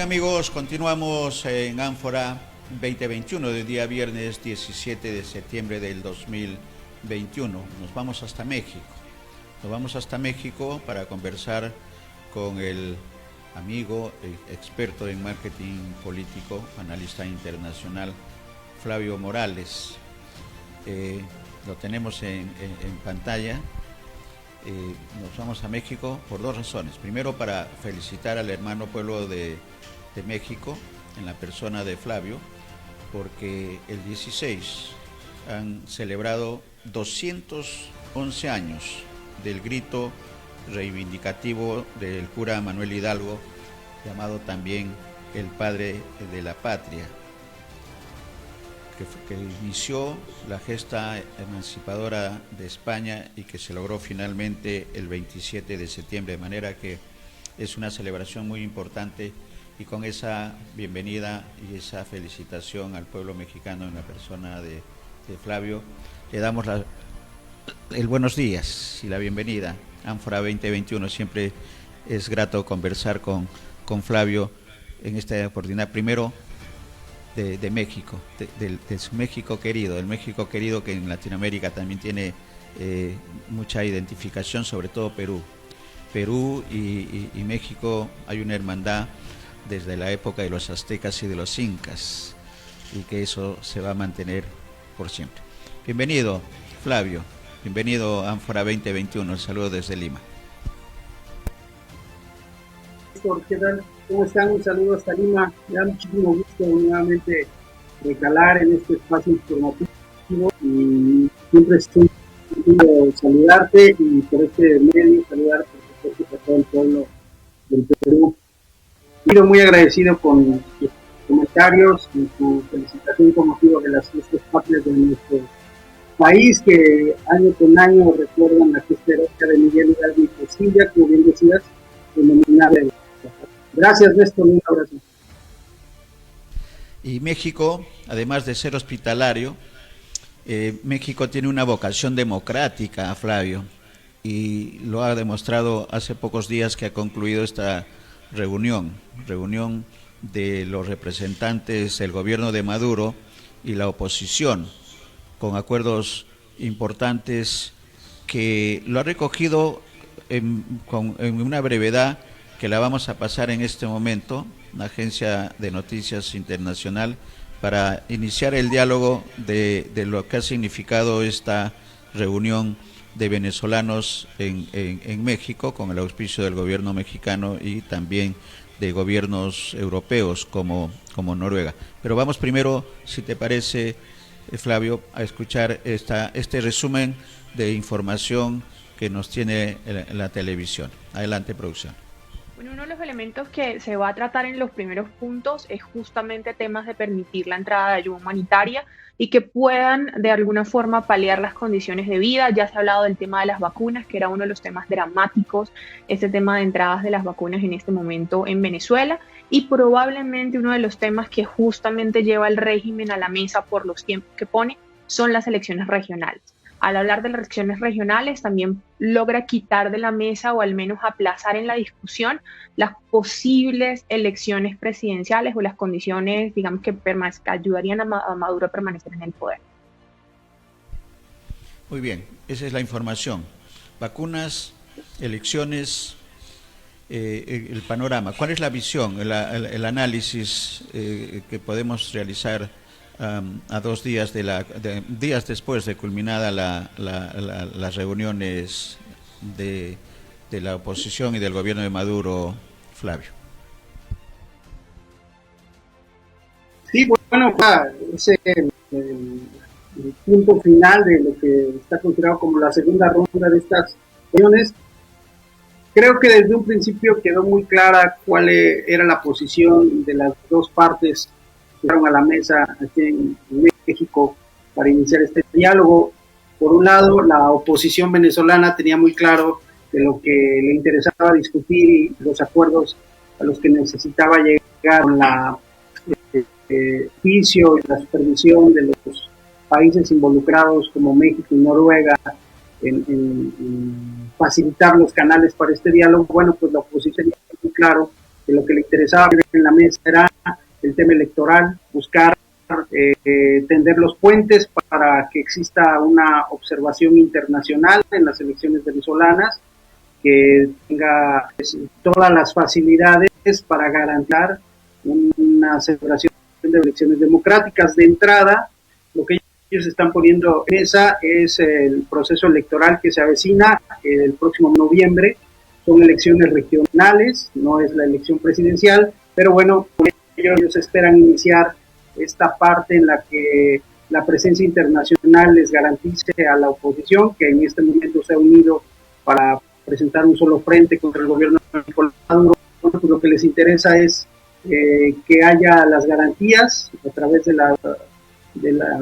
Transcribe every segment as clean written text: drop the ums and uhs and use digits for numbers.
amigos, continuamos en Ánfora 2021 del día viernes 17 de septiembre del 2021. Nos vamos hasta México. Nos vamos hasta México para conversar con el amigo, experto en marketing político, analista internacional, Flavio Morales. Lo tenemos en pantalla. Nos vamos a México por dos razones. Primero, para felicitar al hermano pueblo de México, en la persona de Flavio, porque el 16 han celebrado 211 años del grito reivindicativo del cura Manuel Hidalgo, llamado también el padre de la patria, que inició la gesta emancipadora de España y que se logró finalmente el 27 de septiembre, de manera que es una celebración muy importante, y con esa bienvenida y esa felicitación al pueblo mexicano en la persona de Flavio, le damos el buenos días y la bienvenida. Ánfora 2021, siempre es grato conversar con Flavio en esta oportunidad. Primero, de México, de su México querido, el México querido que en Latinoamérica también tiene mucha identificación, sobre todo Perú. Perú y México hay una hermandad desde la época de los aztecas y de los incas, y que eso se va a mantener por siempre. Bienvenido, Flavio, bienvenido a Ánfora 2021, el saludo desde Lima. ¿Qué tal? ¿Cómo están? Un saludo hasta Lima. Me da muchísimo gusto nuevamente recalar en este espacio informativo, y siempre es un gusto saludarte, y por este medio saludar por supuesto a todo el pueblo del Perú. Estoy muy agradecido con tus comentarios y tu felicitación con motivo de las fiestas patrias de nuestro país, que año con año recuerdan la fiesta heroica de Miguel Hidalgo y Costilla, como bien decías, denominada. Gracias, Néstor, un abrazo. Y México, además de ser hospitalario, México tiene una vocación democrática, Flavio, y lo ha demostrado hace pocos días que ha concluido esta reunión de los representantes del gobierno de Maduro y la oposición, con acuerdos importantes que lo ha recogido en una brevedad que la vamos a pasar en este momento, una agencia de noticias internacional, para iniciar el diálogo de lo que ha significado esta reunión de venezolanos en México, con el auspicio del gobierno mexicano y también de gobiernos europeos como Noruega. Pero vamos primero, si te parece, Flavio, a escuchar este resumen de información que nos tiene la televisión. Adelante, producción. Bueno, uno de los elementos que se va a tratar en los primeros puntos es justamente temas de permitir la entrada de ayuda humanitaria y que puedan de alguna forma paliar las condiciones de vida. Ya se ha hablado del tema de las vacunas, que era uno de los temas dramáticos, este tema de entradas de las vacunas en este momento en Venezuela, y probablemente uno de los temas que justamente lleva el régimen a la mesa por los tiempos que pone son las elecciones regionales. Al hablar de las elecciones regionales, también logra quitar de la mesa, o al menos aplazar en la discusión, las posibles elecciones presidenciales o las condiciones, digamos, que ayudarían a Maduro a permanecer en el poder. Muy bien, esa es la información. Vacunas, elecciones, el panorama. ¿Cuál es la visión, el análisis que podemos realizar a 2 días días después de culminada las reuniones de la oposición y del gobierno de Maduro, Flavio? Sí, bueno, ese el punto final de lo que está considerado como la segunda ronda de estas reuniones. Creo que desde un principio quedó muy clara cuál era la posición de las dos partes que fueron a la mesa aquí en México para iniciar este diálogo. Por un lado, la oposición venezolana tenía muy claro que lo que le interesaba discutir y los acuerdos a los que necesitaba llegar con la juicio y la supervisión de los países involucrados como México y Noruega en facilitar los canales para este diálogo. Bueno, pues la oposición tenía muy claro que lo que le interesaba en la mesa era el tema electoral, buscar tender los puentes para que exista una observación internacional en las elecciones venezolanas, que tenga todas las facilidades para garantizar una celebración de elecciones democráticas. De entrada, lo que ellos están poniendo en mesa es el proceso electoral que se avecina el próximo noviembre. Son elecciones regionales, no es la elección presidencial, pero bueno, ellos esperan iniciar esta parte en la que la presencia internacional les garantice a la oposición, que en este momento se ha unido para presentar un solo frente contra el gobierno de Nicolás Maduro. Lo que les interesa es que haya las garantías a través de la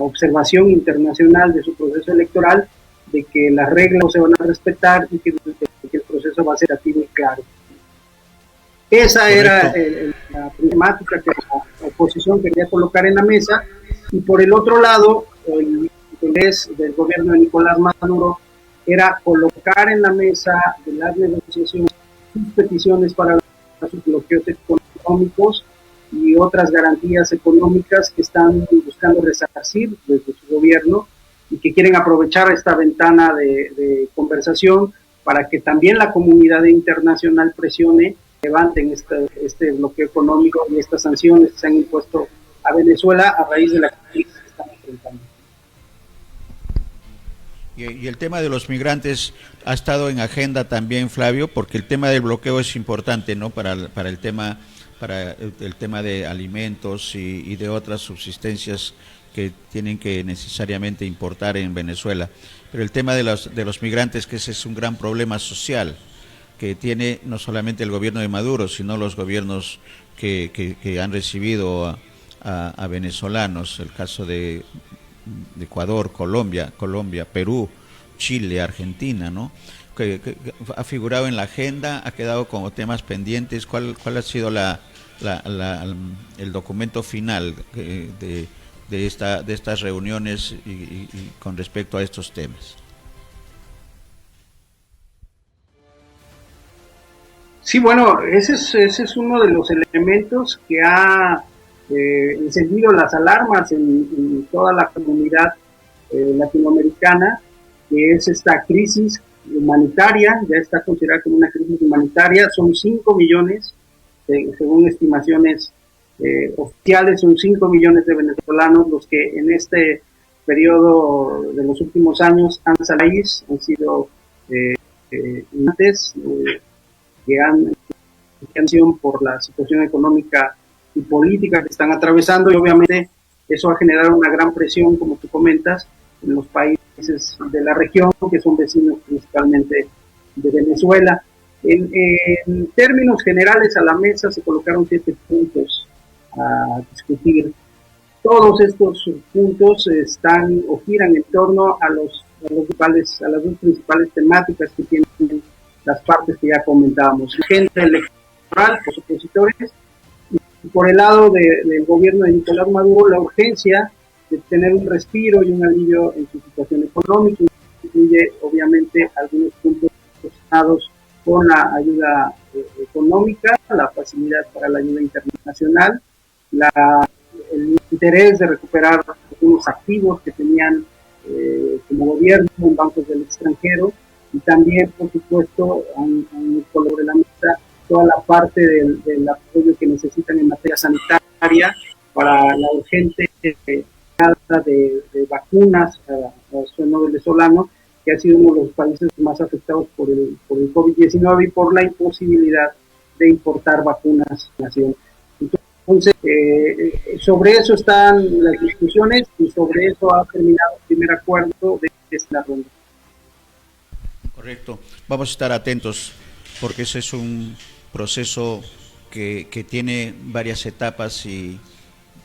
observación internacional de su proceso electoral, de que las reglas se van a respetar y que el proceso va a ser activo y claro. Esa Correcto. Era la problemática que la oposición quería colocar en la mesa, y por el otro lado, el interés del gobierno de Nicolás Maduro era colocar en la mesa de las negociaciones sus peticiones para sus bloqueos económicos y otras garantías económicas que están buscando resarcir desde su gobierno, y que quieren aprovechar esta ventana de conversación para que también la comunidad internacional presione, levanten este bloqueo económico y estas sanciones que se han impuesto a Venezuela a raíz de la crisis que están enfrentando. Y el tema de los migrantes ha estado en agenda también, Flavio, porque el tema del bloqueo es importante, ¿no? Para el tema de alimentos y de otras subsistencias que tienen que necesariamente importar en Venezuela. Pero el tema de los migrantes, que ese es un gran problema social que tiene no solamente el gobierno de Maduro, sino los gobiernos que han recibido a venezolanos, el caso de Ecuador, Colombia, Perú, Chile, Argentina, ¿no? Que ha figurado en la agenda, ha quedado como temas pendientes. ¿Cuál ha sido el documento final de estas reuniones y con respecto a estos temas? Sí, bueno, ese es uno de los elementos que ha encendido las alarmas en toda la comunidad latinoamericana, que es esta crisis humanitaria. Ya está considerada como una crisis humanitaria. Son 5 millones, según estimaciones oficiales, son 5 millones de venezolanos los que en este periodo de los últimos años han salido, han sido antes, que han sido por la situación económica y política que están atravesando, y obviamente eso va a generar una gran presión, como tú comentas, en los países de la región, que son vecinos principalmente de Venezuela. En términos generales, a la mesa se colocaron 7 puntos a discutir. Todos estos puntos están o giran en torno a las dos principales temáticas que tienen las partes que ya comentábamos: agenda electoral, los opositores, y por el lado del gobierno de Nicolás Maduro, la urgencia de tener un respiro y un alivio en su situación económica. Incluye obviamente algunos puntos relacionados con la ayuda económica, la facilidad para la ayuda internacional, el interés de recuperar algunos activos que tenían como gobierno en bancos del extranjero, y también, por supuesto, han sobre la mesa toda la parte del apoyo que necesitan en materia sanitaria para la urgente falta de vacunas al suelo venezolano, que ha sido uno de los países más afectados por el COVID-19 y por la imposibilidad de importar vacunas a la nación. Entonces, sobre eso están las discusiones, y sobre eso ha terminado el primer acuerdo de esta ronda. Correcto. Vamos a estar atentos, porque ese es un proceso que tiene varias etapas, y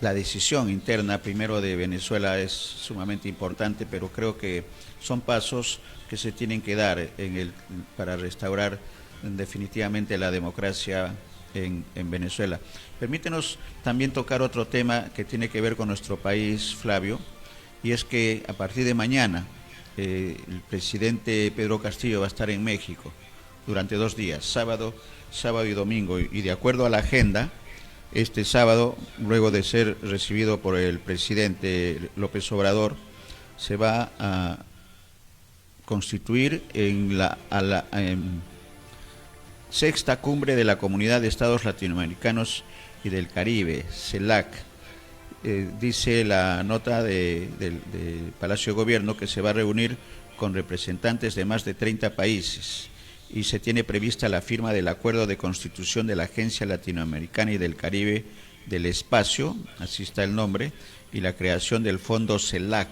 la decisión interna primero de Venezuela es sumamente importante, pero creo que son pasos que se tienen que dar para restaurar definitivamente la democracia en Venezuela. Permítenos también tocar otro tema que tiene que ver con nuestro país, Flavio, y es que a partir de mañana el presidente Pedro Castillo va a estar en México. durante 2 días, sábado y domingo, y de acuerdo a la agenda, este sábado, luego de ser recibido por el presidente López Obrador, se va a constituir en la sexta cumbre de la Comunidad de Estados Latinoamericanos y del Caribe, CELAC. Dice la nota del Palacio de Gobierno que se va a reunir con representantes de más de 30 países y se tiene prevista la firma del acuerdo de constitución de la Agencia Latinoamericana y del Caribe del Espacio, así está el nombre, y la creación del Fondo CELAC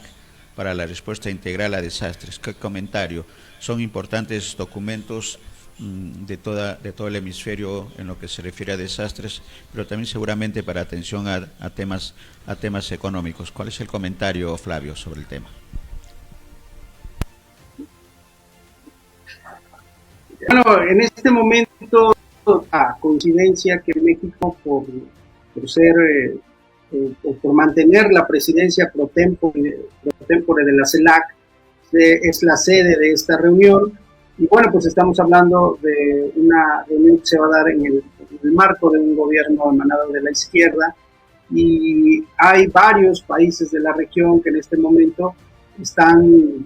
para la respuesta integral a desastres. ¿Qué comentario? Son importantes documentos de todo el hemisferio en lo que se refiere a desastres, pero también seguramente para atención a temas económicos. ¿Cuál es el comentario, Flavio, sobre el tema? Bueno, en este momento, a coincidencia que México, por ser o por mantener la presidencia pro tempore de la CELAC, es la sede de esta reunión. Y bueno, pues estamos hablando de una reunión que se va a dar en el marco de un gobierno emanado de la izquierda, y hay varios países de la región que en este momento están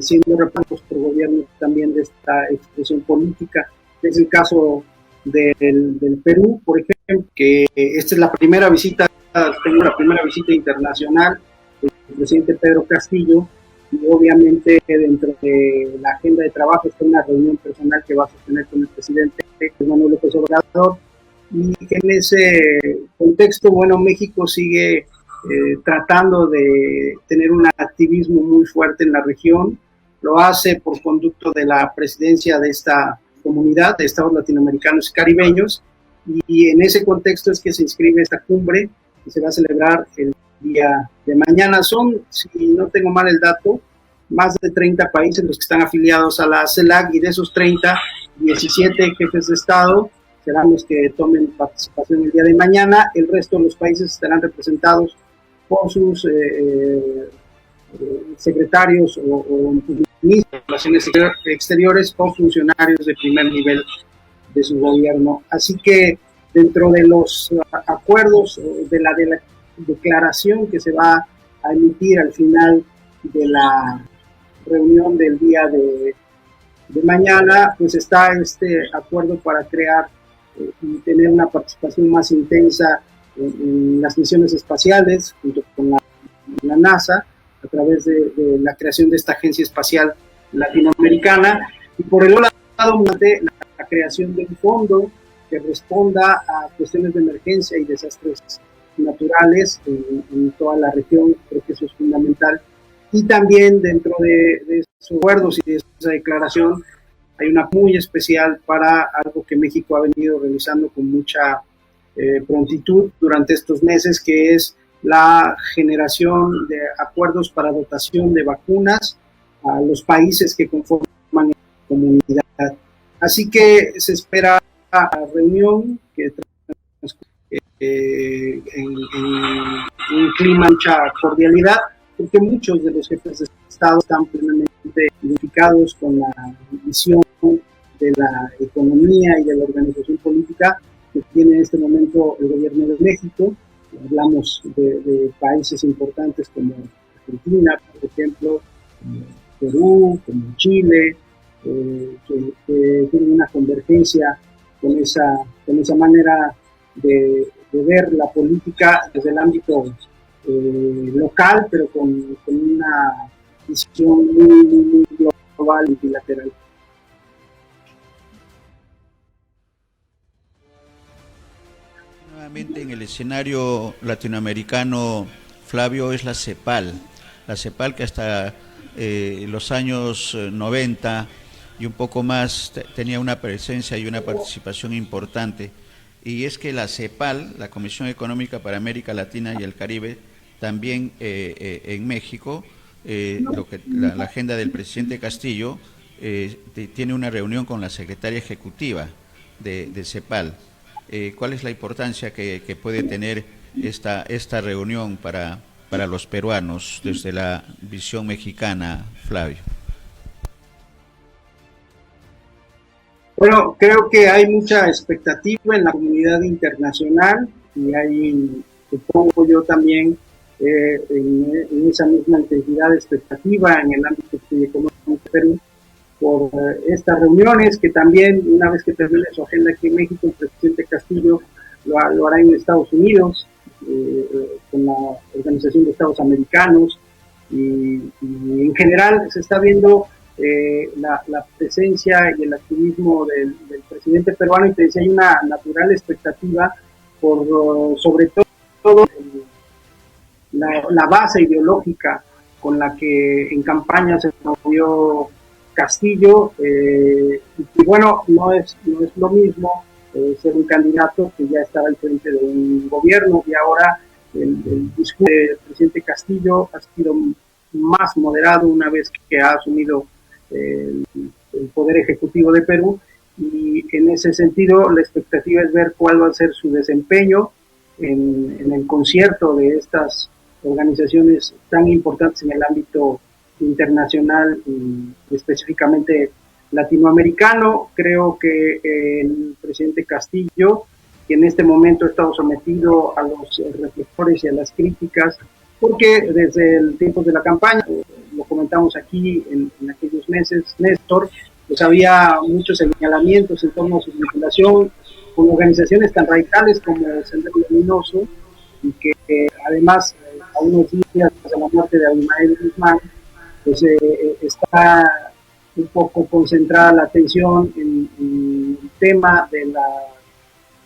siendo representados por gobiernos también de esta expresión política. Es el caso del Perú, por ejemplo, que esta es la primera visita, tengo la primera visita internacional del presidente Pedro Castillo, y obviamente dentro de la agenda de trabajo está una reunión personal que va a sostener con el presidente Manuel López Obrador, y en ese contexto, bueno, México sigue tratando de tener un activismo muy fuerte en la región. Lo hace por conducto de la presidencia de esta comunidad de estados latinoamericanos y caribeños, y en ese contexto es que se inscribe esta cumbre que se va a celebrar el día de mañana. Son, si no tengo mal el dato, más de 30 países los que están afiliados a la CELAC, y de esos 30, 17 jefes de Estado serán los que tomen participación el día de mañana. El resto de los países estarán representados por sus secretarios o ministros de Relaciones Exteriores o funcionarios de primer nivel de su gobierno. Así que dentro de los acuerdos de la declaración que se va a emitir al final de la reunión del día de mañana, pues está este acuerdo para crear y tener una participación más intensa en las misiones espaciales junto con la NASA, a través de la creación de esta agencia espacial latinoamericana, y por el otro lado la creación de un fondo que responda a cuestiones de emergencia y desastres naturales en toda la región. Creo que eso es fundamental. Y también dentro de esos acuerdos y de esa declaración hay una muy especial para algo que México ha venido realizando con mucha prontitud durante estos meses, que es la generación de acuerdos para dotación de vacunas a los países que conforman la comunidad. Así que se espera una reunión que en un clima de mucha cordialidad, porque muchos de los jefes de Estado están plenamente identificados con la visión de la economía y de la organización política que tiene en este momento el gobierno de México. Hablamos de países importantes como Argentina, por ejemplo, como Perú, como Chile, que tienen una convergencia con esa manera de ver la política desde el ámbito local, pero con una visión muy global y bilateral. Nuevamente en el escenario latinoamericano, Flavio, es la CEPAL que hasta los años 90 y un poco más tenía una presencia y una participación importante, y es que la CEPAL, la Comisión Económica para América Latina y el Caribe, también en México, la agenda del presidente Castillo tiene una reunión con la secretaria ejecutiva de CEPAL. ¿Cuál es la importancia que puede tener esta reunión para los peruanos desde la visión mexicana, Flavio? Bueno, creo que hay mucha expectativa en la comunidad internacional y hay, supongo yo también, en esa misma intensidad de expectativa en el ámbito económico de Perú por estas reuniones que también, una vez que termine su agenda aquí en México, el presidente Castillo lo hará en Estados Unidos, con la Organización de Estados Americanos, y en general se está viendo la presencia y el activismo del presidente peruano, y te decía, hay una natural expectativa por sobre todo la base ideológica con la que en campaña se movió Castillo, y bueno, no es lo mismo ser un candidato que ya estaba al frente de un gobierno, y ahora el discurso del presidente Castillo ha sido más moderado una vez que ha asumido el Poder Ejecutivo de Perú, y en ese sentido la expectativa es ver cuál va a ser su desempeño en el concierto de estas organizaciones tan importantes en el ámbito internacional y específicamente latinoamericano. Creo que el presidente Castillo, que en este momento ha estado sometido a los reflectores y a las críticas, porque desde el tiempo de la campaña, lo comentamos aquí en aquellos meses, Néstor, pues había muchos señalamientos en torno a su vinculación con organizaciones tan radicales como el Sendero Luminoso, y que además, a unos días de la muerte de Abimael Guzmán, pues está un poco concentrada la atención en el tema de la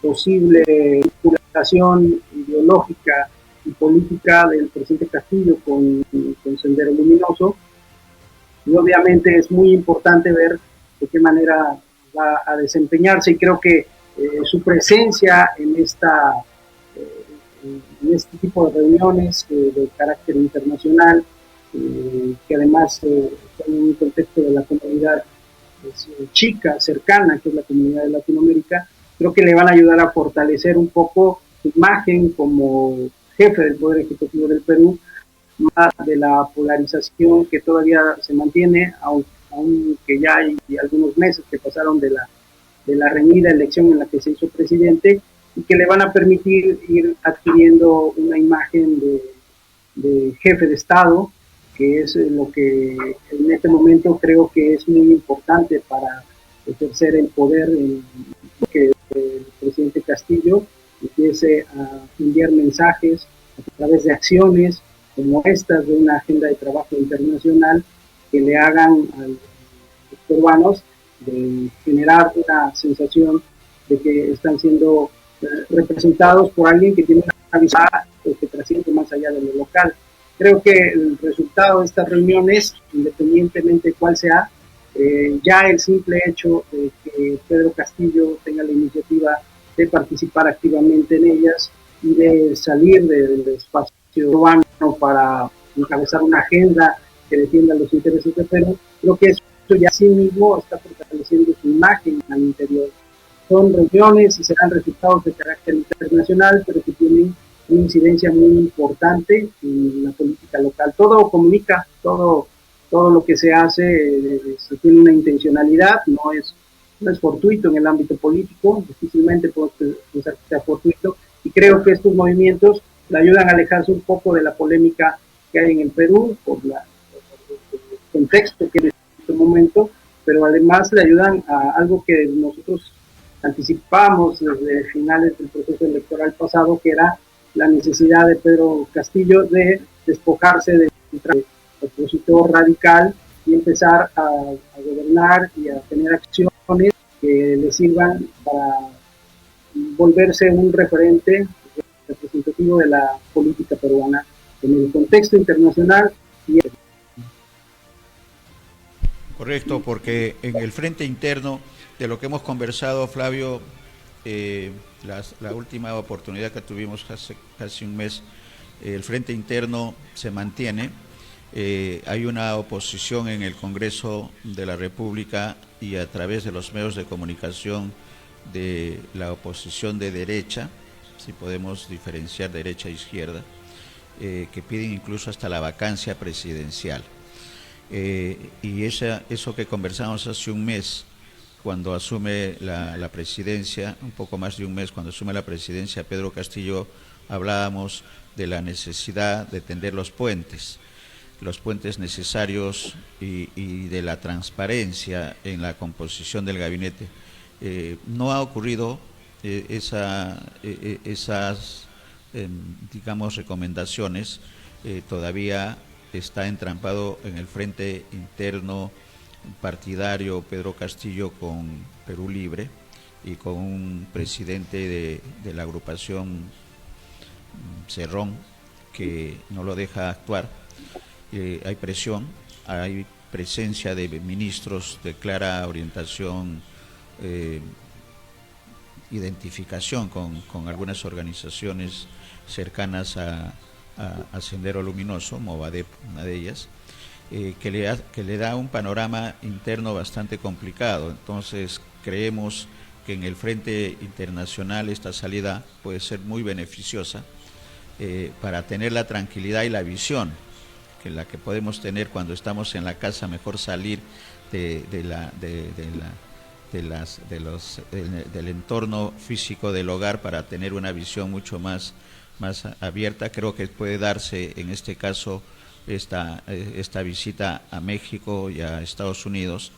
posible vinculación ideológica y política del presidente Castillo con Sendero Luminoso, y obviamente es muy importante ver de qué manera va a desempeñarse, y creo que su presencia en este tipo de reuniones de carácter internacional, que además en un contexto de la comunidad chica, cercana, que es la comunidad de Latinoamérica, creo que le van a ayudar a fortalecer un poco su imagen como jefe del Poder Ejecutivo del Perú, más de la polarización que todavía se mantiene, aunque ya hay algunos meses que pasaron de la reñida elección en la que se hizo presidente, y que le van a permitir ir adquiriendo una imagen de jefe de Estado, que es lo que en este momento creo que es muy importante para ejercer el poder, que el presidente Castillo empiece a enviar mensajes a través de acciones como estas, de una agenda de trabajo internacional que le hagan a los peruanos de generar una sensación de que están siendo representados por alguien que tiene una visión que trasciende más allá de lo local. Creo que el resultado de estas reuniones, independientemente de cuál sea, ya el simple hecho de que Pedro Castillo tenga la iniciativa de participar activamente en ellas y de salir del espacio urbano para encabezar una agenda que defienda los intereses de Perú, creo que eso ya sí mismo está fortaleciendo su imagen al interior. Son reuniones y serán resultados de carácter internacional, pero que tienen una incidencia muy importante en la política local. Todo comunica, todo lo que se hace se tiene una intencionalidad, no es fortuito en el ámbito político, difícilmente puedo pensar que sea fortuito, y creo que estos movimientos le ayudan a alejarse un poco de la polémica que hay en el Perú, por el contexto que en este momento, pero además le ayudan a algo que nosotros anticipamos desde finales del proceso electoral pasado, que era la necesidad de Pedro Castillo de despojarse del opositor radical y empezar a gobernar y a tener acciones que le sirvan para volverse un referente representativo de la política peruana en el contexto internacional. Correcto, porque en el frente interno de lo que hemos conversado, Flavio, la última oportunidad que tuvimos hace casi un mes, el frente interno se mantiene. Hay una oposición en el Congreso de la República y a través de los medios de comunicación de la oposición de derecha, si podemos diferenciar derecha e izquierda, que piden incluso hasta la vacancia presidencial. Y eso que conversamos hace un mes, cuando asume la presidencia, un poco más de un mes, cuando asume la presidencia Pedro Castillo, hablábamos de la necesidad de tender los puentes necesarios y de la transparencia en la composición del gabinete. No ha ocurrido esas, digamos, recomendaciones. Todavía está entrampado en el frente interno partidario Pedro Castillo con Perú Libre y con un presidente de la agrupación Cerrón que no lo deja actuar. Hay presión, hay presencia de ministros de clara orientación, identificación con algunas organizaciones cercanas a Sendero Luminoso, Movadep, una de ellas, que le da un panorama interno bastante complicado. Entonces creemos que en el frente internacional esta salida puede ser muy beneficiosa para tener la tranquilidad y la visión que la que podemos tener cuando estamos en la casa. Mejor salir del entorno físico del hogar para tener una visión mucho más abierta. Creo que puede darse en este caso esta visita a México y a Estados Unidos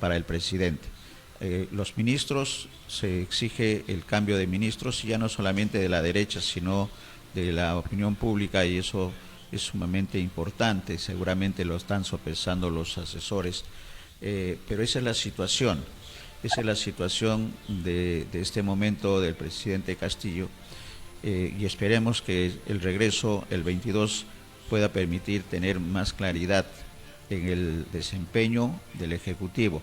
para el presidente. Los ministros, se exige el cambio de ministros, y ya no solamente de la derecha, sino de la opinión pública, y eso es sumamente importante. Seguramente lo están sopesando los asesores, pero esa es la situación. Esa es la situación de este momento del presidente Castillo, y esperemos que el regreso el 22 pueda permitir tener más claridad en el desempeño del Ejecutivo.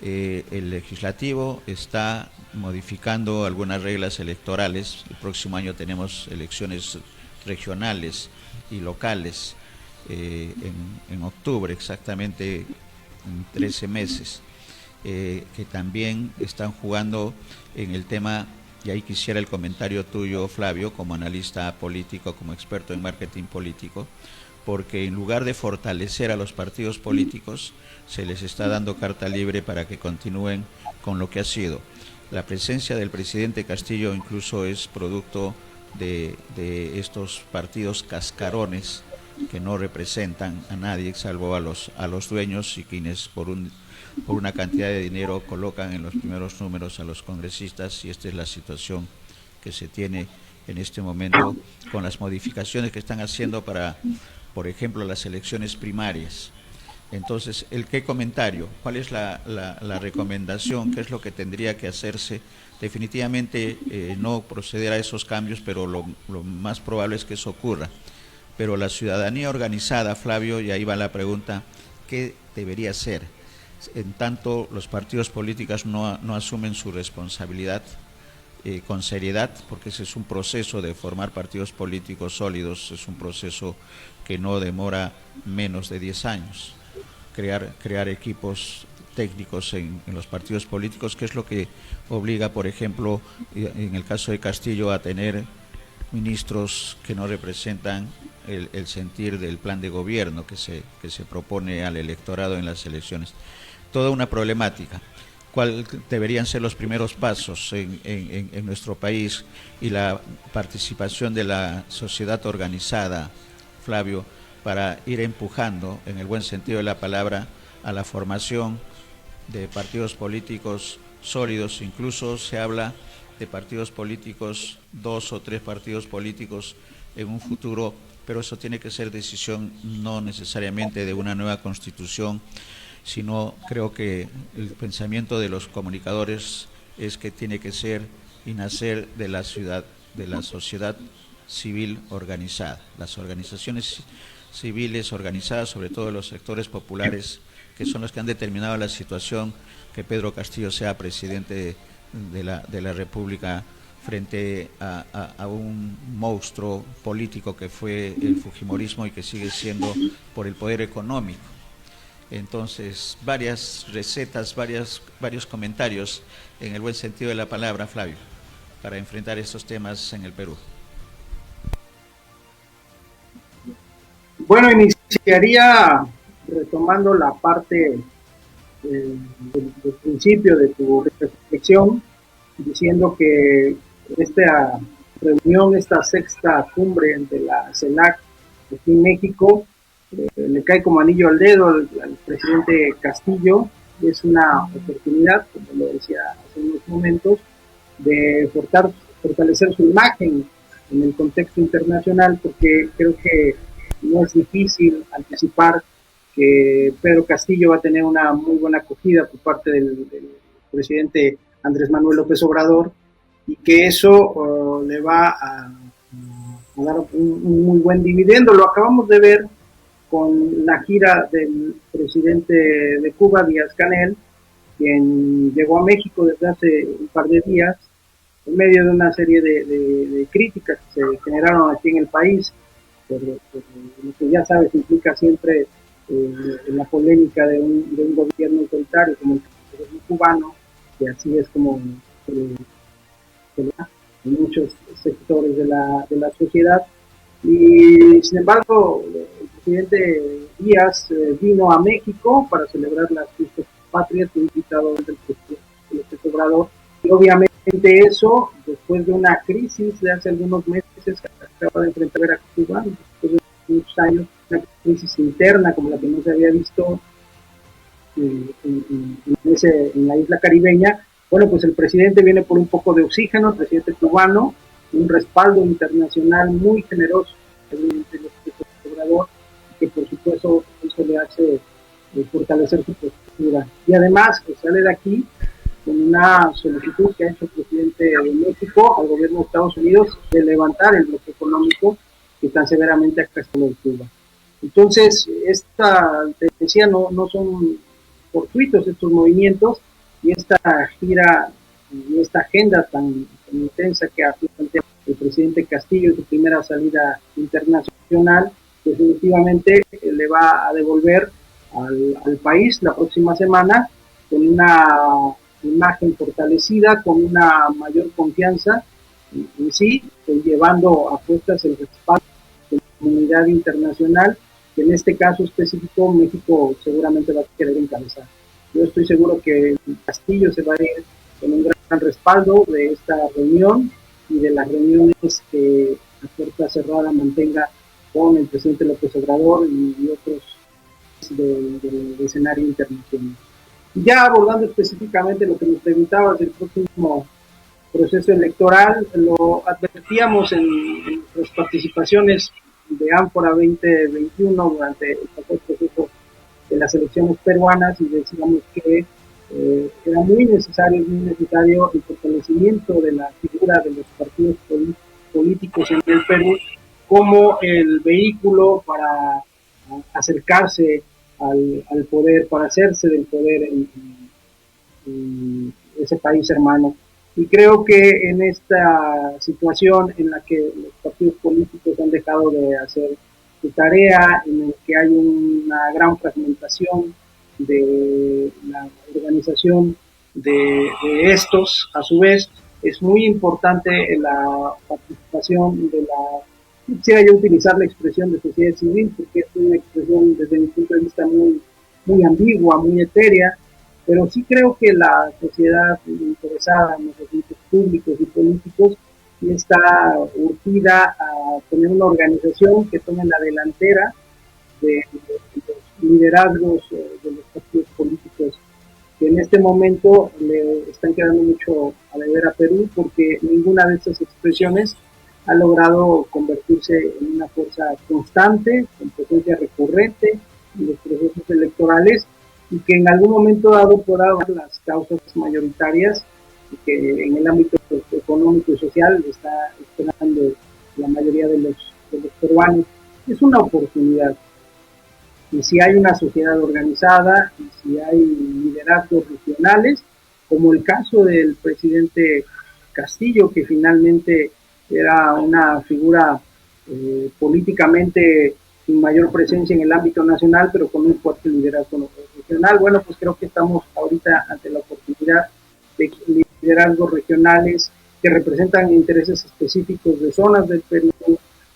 El Legislativo está modificando algunas reglas electorales. El próximo año tenemos elecciones regionales y locales en octubre, exactamente en 13 meses, que también están jugando en el tema. Y ahí quisiera el comentario tuyo, Flavio, como analista político, como experto en marketing político, porque en lugar de fortalecer a los partidos políticos, se les está dando carta libre para que continúen con lo que ha sido. La presencia del presidente Castillo incluso es producto de estos partidos cascarones que no representan a nadie salvo a los dueños, y quienes por una cantidad de dinero colocan en los primeros números a los congresistas. Y esta es la situación que se tiene en este momento con las modificaciones que están haciendo para, por ejemplo, las elecciones primarias. Entonces, ¿qué comentario? ¿Cuál es la recomendación? ¿Qué es lo que tendría que hacerse? Definitivamente no proceder a esos cambios, pero lo más probable es que eso ocurra. Pero la ciudadanía organizada, Flavio, y ahí va la pregunta, ¿qué debería hacer? En tanto los partidos políticos no asumen su responsabilidad con seriedad, porque ese es un proceso de formar partidos políticos sólidos, es un proceso que no demora menos de 10 años. Crear equipos técnicos en los partidos políticos, que es lo que obliga, por ejemplo, en el caso de Castillo, a tener ministros que no representan el sentir del plan de gobierno que se propone al electorado en las elecciones. Toda una problemática. ¿Cuáles deberían ser los primeros pasos en nuestro país, y la participación de la sociedad organizada, Flavio, para ir empujando, en el buen sentido de la palabra, a la formación de partidos políticos sólidos? Incluso se habla de partidos políticos, 2 o 3 partidos políticos en un futuro, pero eso tiene que ser decisión no necesariamente de una nueva constitución, sino creo que el pensamiento de los comunicadores es que tiene que ser y nacer de la sociedad civil organizada, las organizaciones civiles organizadas, sobre todo los sectores populares, que son los que han determinado la situación que Pedro Castillo sea presidente de la República, frente a un monstruo político que fue el fujimorismo y que sigue siendo por el poder económico. Entonces, varias recetas, varios comentarios en el buen sentido de la palabra, Flavio, para enfrentar estos temas en el Perú. Bueno, iniciaría retomando la parte del principio de tu reflexión, diciendo que esta reunión, esta sexta cumbre de la CELAC aquí en México, le cae como anillo al dedo al presidente Castillo. Es una oportunidad, como lo decía hace unos momentos, de fortalecer su imagen en el contexto internacional, porque creo que no es difícil anticipar que Pedro Castillo va a tener una muy buena acogida por parte del presidente Andrés Manuel López Obrador, y que eso le va a dar un muy buen dividendo. Lo acabamos de ver con la gira del presidente de Cuba, Díaz-Canel, quien llegó a México desde hace un par de días, en medio de una serie de críticas que se generaron aquí en el país, por lo que ya sabes implica siempre en la polémica de un gobierno autoritario como el gobierno cubano, que así es como en muchos sectores de la sociedad. Y sin embargo, el presidente Díaz vino a México para celebrar las fiestas patrias, fue invitado del presidente López Obrador, y obviamente eso, después de una crisis de hace algunos meses que acaba de enfrentar a Cuba, después de muchos años, una crisis interna como la que no se había visto en la isla caribeña. Bueno, pues el presidente viene por un poco de oxígeno, el presidente cubano, un respaldo internacional muy generoso, evidentemente, el Obrador, que por supuesto eso le hace fortalecer su postura. Y además, pues, sale de aquí con una solicitud que ha hecho el presidente de México al gobierno de Estados Unidos de levantar el bloqueo económico que tan severamente ha castigado Cuba. Entonces, te decía, no son fortuitos estos movimientos, y esta gira y esta agenda tan intensa que ha planteado el presidente Castillo en su primera salida internacional, definitivamente le va a devolver al país la próxima semana con una imagen fortalecida, con una mayor confianza en sí, llevando a cuestas el respaldo de la comunidad internacional, que en este caso específico México seguramente va a querer encabezar. Yo estoy seguro que Castillo se va a ir con un gran respaldo de esta reunión y de las reuniones que a puerta cerrada mantenga con el presidente López Obrador y otros del escenario internacional. Ya abordando específicamente lo que nos preguntabas del próximo proceso electoral, lo advertíamos en nuestras participaciones de Ámfora 2021 durante el proceso de las elecciones peruanas, y decíamos que era muy necesario el fortalecimiento de la figura de los partidos políticos en el Perú como el vehículo para acercarse al poder, para hacerse del poder en ese país hermano. Y creo que en esta situación en la que los partidos políticos han dejado de hacer su tarea, en el que hay una gran fragmentación de la organización de estos, a su vez, es muy importante la participación de quisiera yo utilizar la expresión de sociedad civil, porque es una expresión desde mi punto de vista muy ambigua, muy etérea, pero sí creo que la sociedad interesada en los asuntos públicos y políticos sí está urgida a tener una organización que tome la delantera de los liderazgos de los partidos políticos, que en este momento le están quedando mucho a deber a Perú, porque ninguna de estas expresiones ha logrado convertirse en una fuerza constante, con presencia recurrente en los procesos electorales, y que en algún momento dado pueda dar las causas mayoritarias que en el ámbito económico y social está esperando la mayoría de los peruanos. Es una oportunidad, y si hay una sociedad organizada y si hay liderazgos regionales, como el caso del presidente Castillo, que finalmente era una figura políticamente sin mayor presencia en el ámbito nacional, pero con un fuerte liderazgo regional. Bueno, pues creo que estamos ahorita ante la oportunidad de liderazgos regionales que representan intereses específicos de zonas del Perú,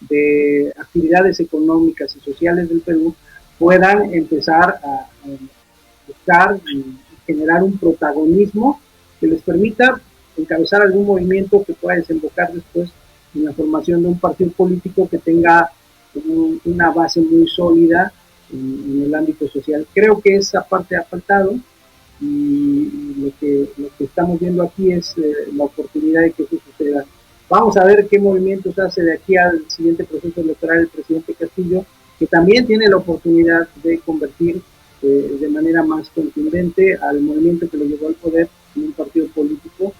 de actividades económicas y sociales del Perú, puedan empezar a buscar y generar un protagonismo que les permita encabezar algún movimiento que pueda desembocar después en la formación de un partido político que tenga una base muy sólida en el ámbito social. Creo que esa parte ha faltado y lo que estamos viendo aquí es la oportunidad de que eso suceda. Vamos a ver qué movimientos hace de aquí al siguiente proceso electoral el presidente Castillo, que también tiene la oportunidad de convertir de manera más contundente al movimiento que lo llevó al poder en un partido político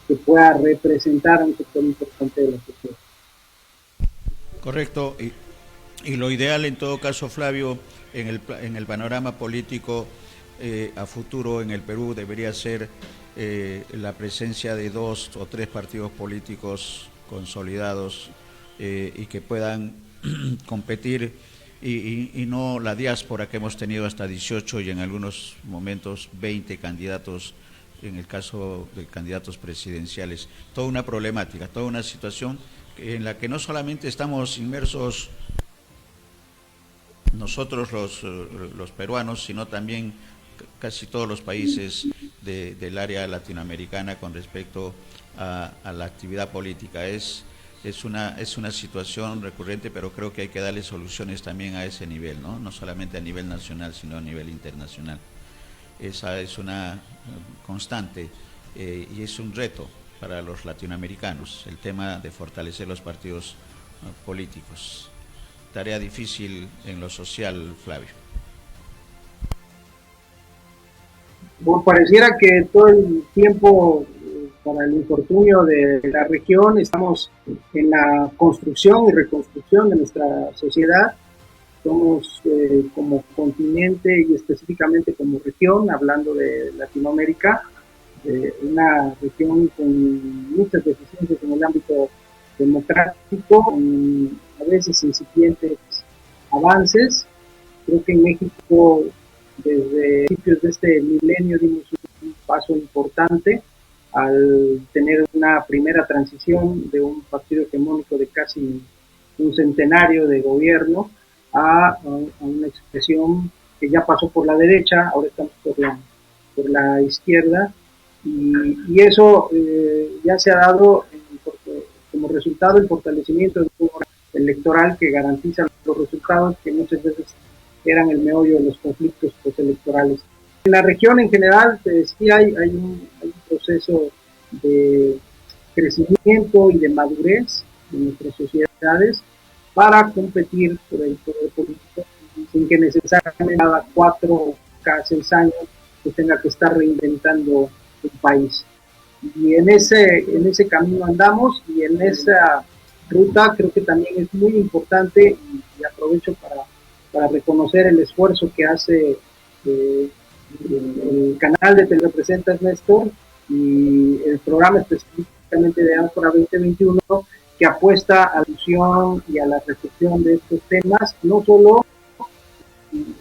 que pueda representar a un sector importante de la sociedad. Correcto, y lo ideal en todo caso, Flavio, en el panorama político a futuro en el Perú debería ser la presencia de 2 o 3 partidos políticos consolidados y que puedan competir y no la diáspora que hemos tenido hasta 18 y en algunos momentos 20 candidatos, en el caso de candidatos presidenciales. Toda una problemática, toda una situación en la que no solamente estamos inmersos nosotros los peruanos, sino también casi todos los países del área latinoamericana con respecto a la actividad política. Es una situación recurrente, pero creo que hay que darle soluciones también a ese nivel, no solamente a nivel nacional, sino a nivel internacional. Esa es una constante y es un reto para los latinoamericanos, el tema de fortalecer los partidos políticos. Tarea difícil en lo social, Flavio. Bueno, pareciera que todo el tiempo para el infortunio de la región estamos en la construcción y reconstrucción de nuestra sociedad. Somos como continente y específicamente como región, hablando de Latinoamérica, una región con muchas deficiencias en el ámbito democrático, con a veces incipientes avances. Creo que en México desde principios de este milenio dimos un paso importante al tener una primera transición de un partido hegemónico de casi un centenario de gobierno a una expresión que ya pasó por la derecha, ahora estamos por la izquierda, y eso ya se ha dado como resultado el fortalecimiento de un electoral que garantiza los resultados que muchas veces eran el meollo de los conflictos postelectorales. En la región en general, sí hay un proceso de crecimiento y de madurez en nuestras sociedades para competir por el poder político sin que necesariamente cada 4 o cada 6 años se tenga que estar reinventando el país. Y en ese camino andamos, y en esa ruta creo que también es muy importante, y aprovecho para reconocer el esfuerzo que hace el canal de Te Representas, Néstor, y el programa específicamente de Áncora 2021, que apuesta a la discusión y a la reflexión de estos temas, no solo en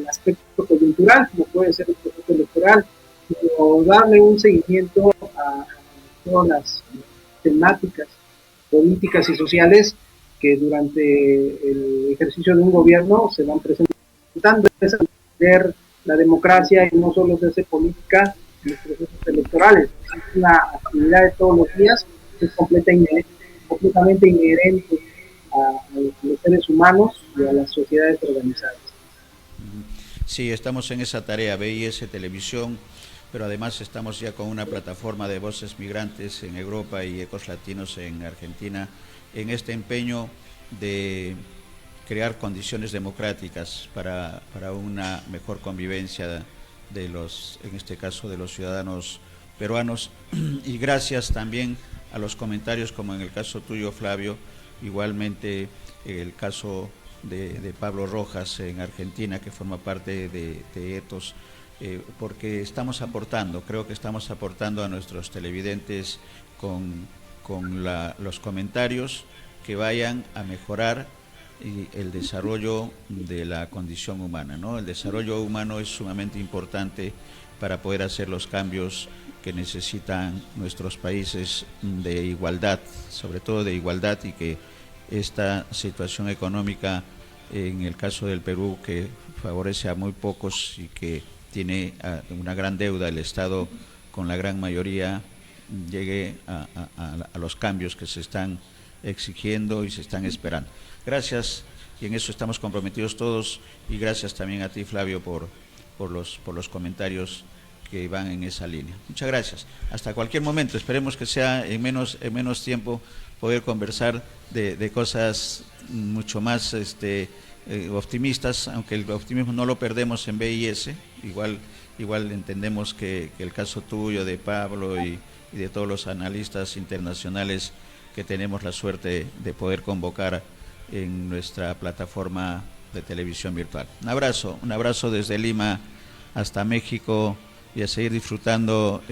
el aspecto coyuntural, como puede ser el proceso electoral, sino darle un seguimiento a todas las temáticas políticas y sociales que durante el ejercicio de un gobierno se van presentando. Es entender la democracia y no solo se hace política en los procesos electorales, es una actividad de todos los días, es completamente inherente a los seres humanos y a las sociedades organizadas. Sí, estamos en esa tarea, BIS Televisión, pero además estamos ya con una plataforma de voces migrantes en Europa y ecos latinos en Argentina, en este empeño de crear condiciones democráticas para una mejor convivencia de los, en este caso, de los ciudadanos peruanos. Y gracias también a los comentarios, como en el caso tuyo, Flavio, igualmente el caso de Pablo Rojas en Argentina, que forma parte de ETOS, porque estamos aportando, creo que estamos aportando a nuestros televidentes con los comentarios que vayan a mejorar el desarrollo de la condición humana, ¿no? El desarrollo humano es sumamente importante para poder hacer los cambios que necesitan nuestros países de igualdad, sobre todo de igualdad, y que esta situación económica, en el caso del Perú, que favorece a muy pocos y que tiene una gran deuda el Estado con la gran mayoría, llegue a los cambios que se están exigiendo y se están esperando. Gracias, y en eso estamos comprometidos todos, y gracias también a ti, Flavio, por los comentarios que van en esa línea. Muchas gracias. Hasta cualquier momento, esperemos que sea en menos tiempo poder conversar de cosas mucho más optimistas, aunque el optimismo no lo perdemos en BIS, igual entendemos que el caso tuyo, de Pablo y de todos los analistas internacionales que tenemos la suerte de poder convocar en nuestra plataforma de televisión virtual. Un abrazo desde Lima hasta México, y a seguir disfrutando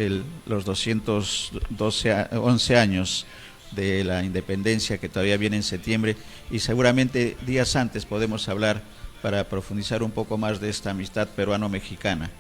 los 11 años de la independencia, que todavía viene en septiembre, y seguramente días antes podemos hablar para profundizar un poco más de esta amistad peruano-mexicana.